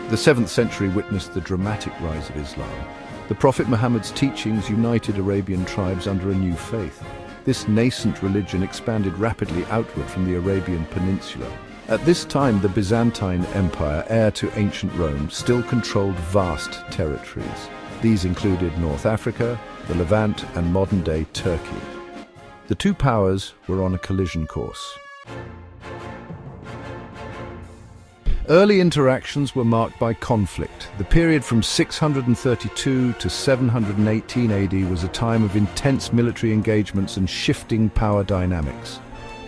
The 7th century witnessed the dramatic rise of Islam. The Prophet Muhammad's teachings united Arabian tribes under a new faith. This nascent religion expanded rapidly outward from the Arabian Peninsula. At this time, the Byzantine Empire, heir to ancient Rome, still controlled vast territories. These included North Africa, the Levant, and modern-day Turkey. The two powers were on a collision course. Early interactions were marked by conflict. The period from 632 to 718 AD was a time of intense military engagements and shifting power dynamics.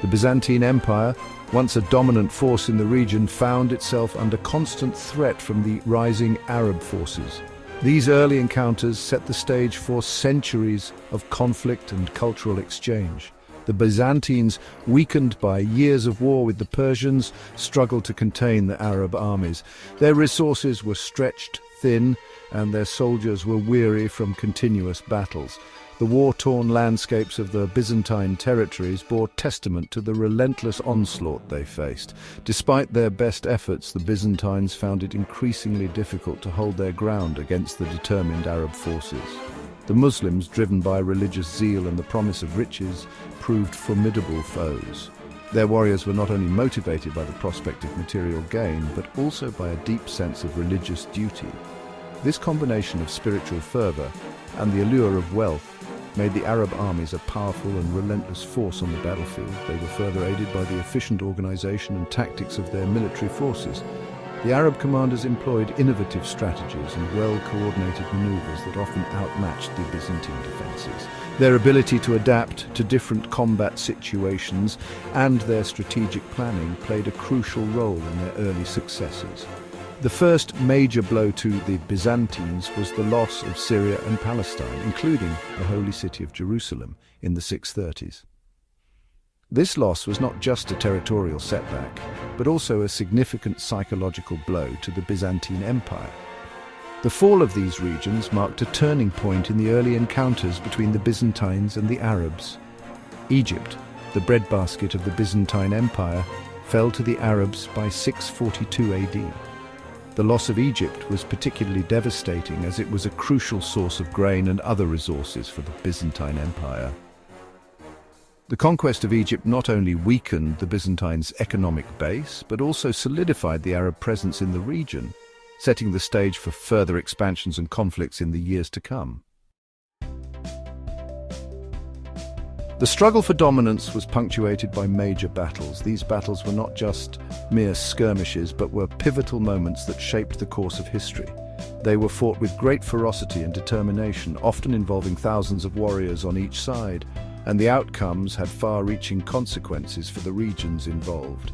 The Byzantine Empire, once a dominant force in the region, found itself under constant threat from the rising Arab forces. These early encounters set the stage for centuries of conflict and cultural exchange. The Byzantines, weakened by years of war with the Persians, struggled to contain the Arab armies. Their resources were stretched thin, and their soldiers were weary from continuous battles. The war-torn landscapes of the Byzantine territories bore testament to the relentless onslaught they faced. Despite their best efforts, the Byzantines found it increasingly difficult to hold their ground against the determined Arab forces. The Muslims, driven by religious zeal and the promise of riches, proved formidable foes. Their warriors were not only motivated by the prospect of material gain, but also by a deep sense of religious duty. This combination of spiritual fervor and the allure of wealth made the Arab armies a powerful and relentless force on the battlefield. They were further aided by the efficient organization and tactics of their military forces. The Arab commanders employed innovative strategies and well-coordinated maneuvers that often outmatched the Byzantine defenses. Their ability to adapt to different combat situations and their strategic planning played a crucial role in their early successes. The first major blow to the Byzantines was the loss of Syria and Palestine, including the holy city of Jerusalem, in the 630s. This loss was not just a territorial setback, but also a significant psychological blow to the Byzantine Empire. The fall of these regions marked a turning point in the early encounters between the Byzantines and the Arabs. Egypt, the breadbasket of the Byzantine Empire, fell to the Arabs by 642 AD. The loss of Egypt was particularly devastating as it was a crucial source of grain and other resources for the Byzantine Empire. The conquest of Egypt not only weakened the Byzantines' economic base, but also solidified the Arab presence in the region, setting the stage for further expansions and conflicts in the years to come. The struggle for dominance was punctuated by major battles. These battles were not just mere skirmishes, but were pivotal moments that shaped the course of history. They were fought with great ferocity and determination, often involving thousands of warriors on each side, and the outcomes had far-reaching consequences for the regions involved.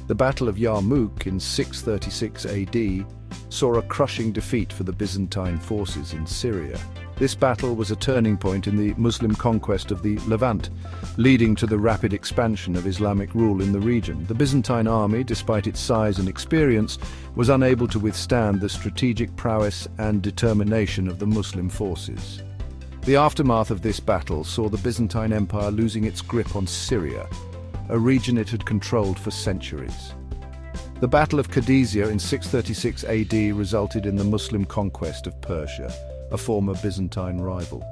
The Battle of Yarmouk in 636 AD saw a crushing defeat for the Byzantine forces in Syria. This battle was a turning point in the Muslim conquest of the Levant, leading to the rapid expansion of Islamic rule in the region. The Byzantine army, despite its size and experience, was unable to withstand the strategic prowess and determination of the Muslim forces. The aftermath of this battle saw the Byzantine Empire losing its grip on Syria, a region it had controlled for centuries. The Battle of Qadisiyah in 636 AD resulted in the Muslim conquest of Persia, a former Byzantine rival.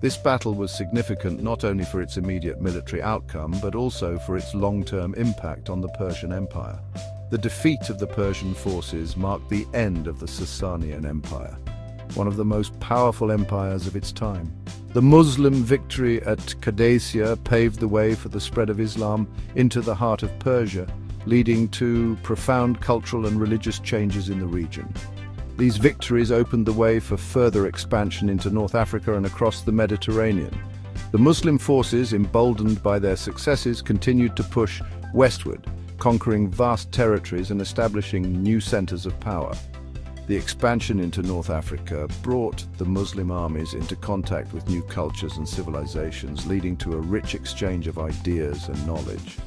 This battle was significant not only for its immediate military outcome, but also for its long-term impact on the Persian Empire. The defeat of the Persian forces marked the end of the Sasanian Empire, one of the most powerful empires of its time. The Muslim victory at Qadisiyah paved the way for the spread of Islam into the heart of Persia, leading to profound cultural and religious changes in the region. These victories opened the way for further expansion into North Africa and across the Mediterranean. The Muslim forces, emboldened by their successes, continued to push westward, conquering vast territories and establishing new centers of power. The expansion into North Africa brought the Muslim armies into contact with new cultures and civilizations, leading to a rich exchange of ideas and knowledge.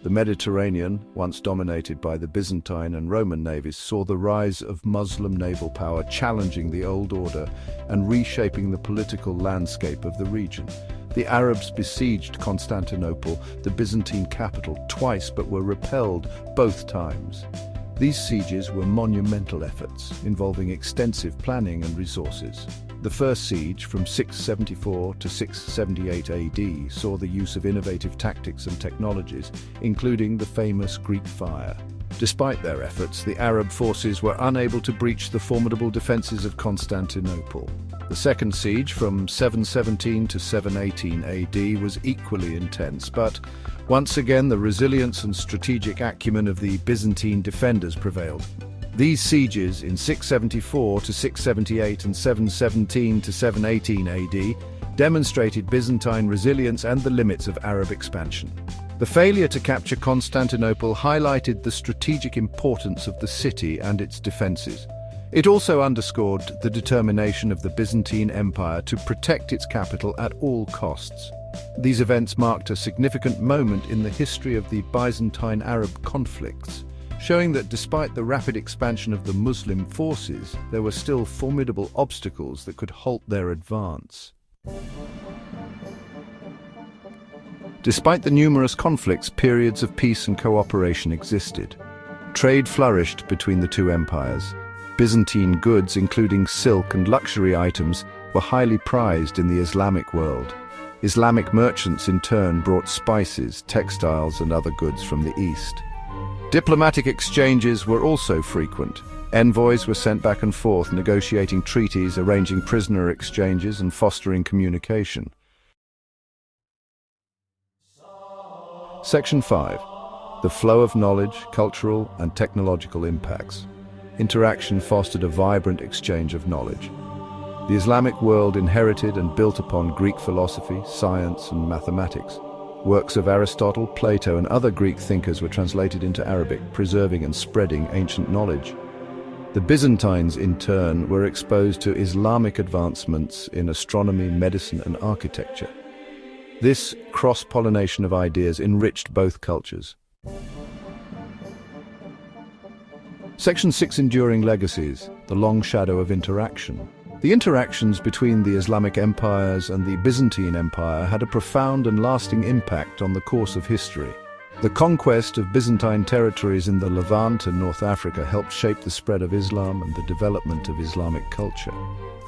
The Mediterranean, once dominated by the Byzantine and Roman navies, saw the rise of Muslim naval power challenging the old order and reshaping the political landscape of the region. The Arabs besieged Constantinople, the Byzantine capital, twice, but were repelled both times. These sieges were monumental efforts, involving extensive planning and resources. The first siege, from 674 to 678 AD, saw the use of innovative tactics and technologies, including the famous Greek fire. Despite their efforts, the Arab forces were unable to breach the formidable defenses of Constantinople. The second siege, from 717 to 718 AD, was equally intense, but once again the resilience and strategic acumen of the Byzantine defenders prevailed. These sieges, in 674 to 678 and 717 to 718 AD, demonstrated Byzantine resilience and the limits of Arab expansion. The failure to capture Constantinople highlighted the strategic importance of the city and its defenses. It also underscored the determination of the Byzantine Empire to protect its capital at all costs. These events marked a significant moment in the history of the Byzantine-Arab conflicts, showing that despite the rapid expansion of the Muslim forces, there were still formidable obstacles that could halt their advance. Despite the numerous conflicts, periods of peace and cooperation existed. Trade flourished between the two empires. Byzantine goods, including silk and luxury items, were highly prized in the Islamic world. Islamic merchants in turn brought spices, textiles, and other goods from the east. Diplomatic exchanges were also frequent. Envoys were sent back and forth, negotiating treaties, arranging prisoner exchanges, and fostering communication. Section 5. The flow of knowledge, cultural and technological impacts. Interaction fostered a vibrant exchange of knowledge. The Islamic world inherited and built upon Greek philosophy, science, and mathematics. Works of Aristotle, Plato, and other Greek thinkers were translated into Arabic, preserving and spreading ancient knowledge. The Byzantines, in turn, were exposed to Islamic advancements in astronomy, medicine, and architecture. This cross-pollination of ideas enriched both cultures. Section 6. Enduring legacies, the long shadow of interaction. The interactions between the Islamic empires and the Byzantine Empire had a profound and lasting impact on the course of history. The conquest of Byzantine territories in the Levant and North Africa helped shape the spread of Islam and the development of Islamic culture.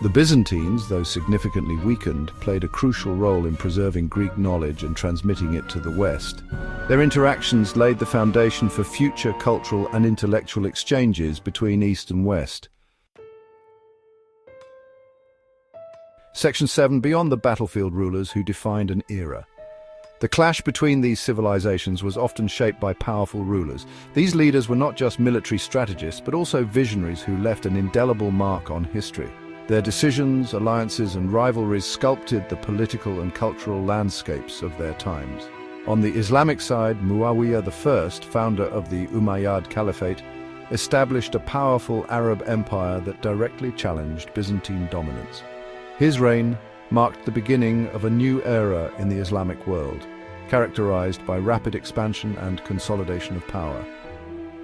The Byzantines, though significantly weakened, played a crucial role in preserving Greek knowledge and transmitting it to the West. Their interactions laid the foundation for future cultural and intellectual exchanges between East and West. Section 7. Beyond the battlefield, rulers who defined an era. The clash between these civilizations was often shaped by powerful rulers. These leaders were not just military strategists, but also visionaries who left an indelible mark on history. Their decisions, alliances, and rivalries sculpted the political and cultural landscapes of their times. On the Islamic side, Muawiyah I, founder of the Umayyad Caliphate, established a powerful Arab empire that directly challenged Byzantine dominance. His reign marked the beginning of a new era in the Islamic world, characterized by rapid expansion and consolidation of power.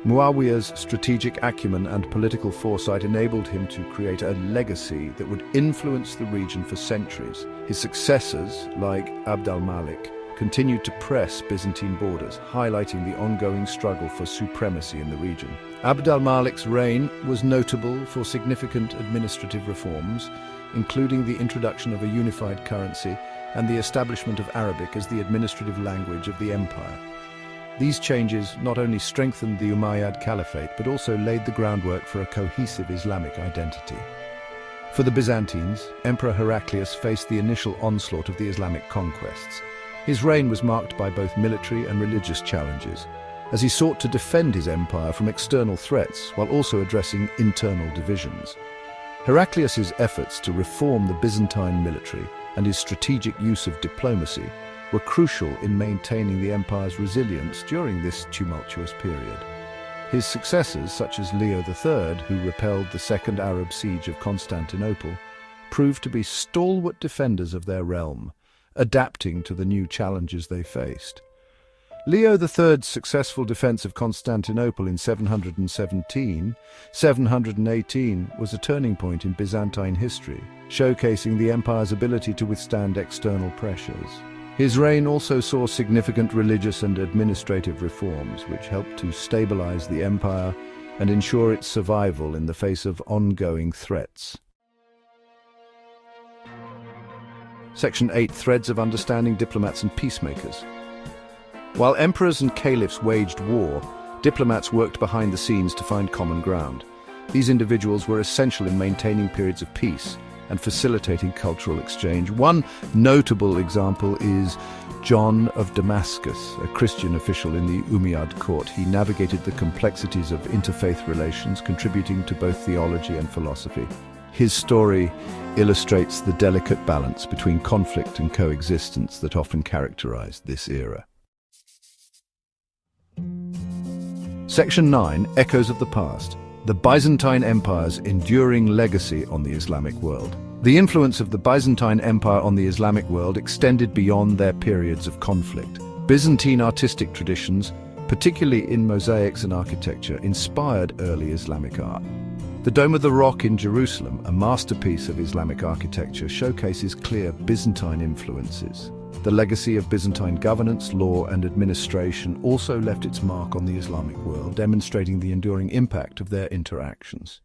Muawiyah's strategic acumen and political foresight enabled him to create a legacy that would influence the region for centuries. His successors, like Abd al-Malik, continued to press Byzantine borders, highlighting the ongoing struggle for supremacy in the region. Abd al-Malik's reign was notable for significant administrative reforms, including the introduction of a unified currency and the establishment of Arabic as the administrative language of the empire. These changes not only strengthened the Umayyad Caliphate, but also laid the groundwork for a cohesive Islamic identity. For the Byzantines, Emperor Heraclius faced the initial onslaught of the Islamic conquests. His reign was marked by both military and religious challenges, as he sought to defend his empire from external threats while also addressing internal divisions. Heraclius's efforts to reform the Byzantine military and his strategic use of diplomacy were crucial in maintaining the empire's resilience during this tumultuous period. His successors, such as Leo III, who repelled the Second Arab Siege of Constantinople, proved to be stalwart defenders of their realm, adapting to the new challenges they faced. Leo III's successful defense of Constantinople in 717 was a turning point in Byzantine history, showcasing the empire's ability to withstand external pressures. His reign also saw significant religious and administrative reforms, which helped to stabilize the empire and ensure its survival in the face of ongoing threats. Section 8. Threads of understanding: diplomats and peacemakers. While emperors and caliphs waged war, diplomats worked behind the scenes to find common ground. These individuals were essential in maintaining periods of peace and facilitating cultural exchange. One notable example is John of Damascus, a Christian official in the Umayyad court. He navigated the complexities of interfaith relations, contributing to both theology and philosophy. His story illustrates the delicate balance between conflict and coexistence that often characterized this era. Section 9. Echoes of the past: the Byzantine Empire's enduring legacy on the Islamic world. The influence of the Byzantine Empire on the Islamic world extended beyond their periods of conflict. Byzantine artistic traditions, particularly in mosaics and architecture, inspired early Islamic art. The Dome of the Rock in Jerusalem, a masterpiece of Islamic architecture, showcases clear Byzantine influences. The legacy of Byzantine governance, law, and administration also left its mark on the Islamic world, demonstrating the enduring impact of their interactions.